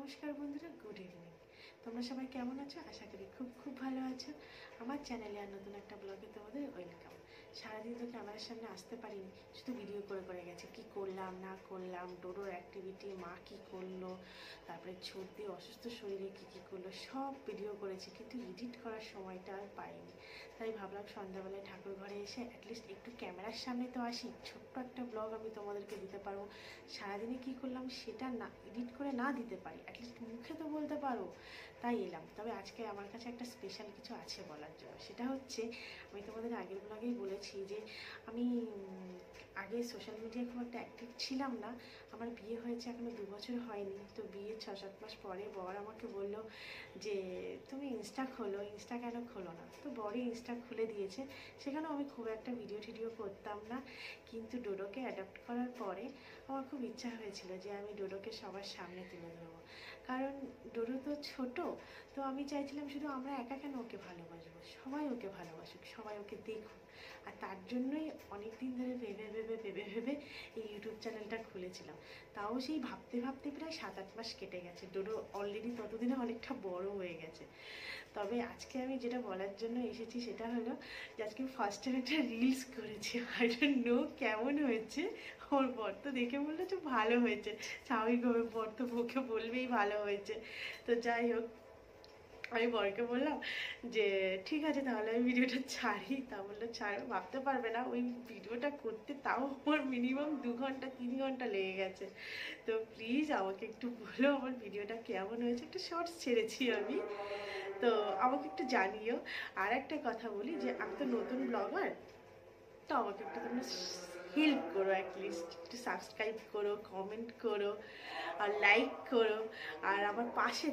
নমস্কার বন্ধুরা, good evening. তোমরা সবাই কেমন আছো? আশা করি খুব খুব ভালো আছো। আমার চ্যানেলে আর নতুন একটা ব্লগে তোমাদের ওয়েলকাম। সারাদিন তো ক্যামেরার সামনে আসতে পারিনি, শুধু ভিডিও করে করে গেছে। কি করলাম না করলাম, ডোডোর অ্যাক্টিভিটি, মা কী করলো, তারপরে সর্দি অসুস্থ শরীরে কী কী করলো, সব ভিডিও করেছি, কিন্তু এডিট করার সময়টা আর পাইনি। তাই ভাবলাম সন্ধ্যাবেলায় ঠাকুর ঘরে এসে অ্যাটলিস্ট একটু ক্যামেরার সামনে তো আসি, ছোট্ট একটা ব্লগ আমি তোমাদেরকে দিতে পারবো। সারাদিনে কী করলাম সেটা না এডিট করে না দিতে পারি, অ্যাটলিস্ট মুখে তো বলতে পারো। তাই এলাম। তবে আজকে আমার কাছে একটা স্পেশাল কিছু আছে বলার জন্য। সেটা হচ্ছে, আমি তোমাদের আগের ব্লগেই বলেছি যে আমি আগে সোশ্যাল মিডিয়ায় খুব একটা অ্যাক্টিভ ছিলাম না। আমার বিয়ে হয়েছে এখনও 2 বছর হয়নি। তো বিয়ে 6-7 মাস পরে বর আমাকে বললো যে তুমি ইনস্টা খোলো। ইনস্টা কেন খোলো না? তো বরই ইনস্টা খুলে দিয়েছে। সেখানেও আমি খুব একটা ভিডিও টিডিও করতাম না, কিন্তু ডোডোকে অ্যাডাপ্ট করার পরে আমার খুব ইচ্ছা হয়েছিল যে আমি ডোডোকে সবার সামনে তুলে ধরবো। কারণ ডোডো তো ছোট, তো আমি চাইছিলাম শুধু আমরা একা কেন ওকে ভালোবাসবো, সবাই ওকে ভালোবাসুক, সবাই ওকে দেখুক। আর তার জন্যই অনেক দিন ধরে ভেবে ভেবে ভেবে ভেবে এই ইউটিউব চ্যানেলটা খুলেছিলাম। তাও সেই ভাবতে ভাবতে প্রায় 7-8 মাস কেটে গেছে। ডোডো অলরেডি ততদিনে অনেকটা বড় হয়ে গেছে। তবে আজকে আমি যেটা বলার জন্য এসেছি সেটা হলো যে আজকে ফার্স্ট টাইম একটা রিলস করেছি। আই ডোন্ট নো কেমন হয়েছে। ওর বর তো দেখে বললো যে ভালো হয়েছে, স্বাভাবিকভাবে বর তো বউকে বলবেই ভালো হয়েছে। তো যাই হোক, আমি বরকে বললাম যে ঠিক আছে তাহলে আমি ভিডিওটা ছাড়ি। তা বললো ছাড়ো, ভাবতে পারবে না ওই ভিডিওটা করতে তাও আমার মিনিমাম 2 ঘন্টা 3 ঘন্টা লেগে গেছে। তো প্লিজ আমাকে একটু বলো আমার ভিডিওটা কেমন হয়েছে। একটা শর্টস ছেড়েছি আমি, তো আমাকে একটু জানিও। আর একটা কথা বলি যে আমি তো নতুন ব্লগার, তো আমাকে একটু তোমরা হেল্প করো, অ্যাটলিস্ট একটু সাবস্ক্রাইব করো, কমেন্ট করো আর লাইক করো, আর আমার পাশে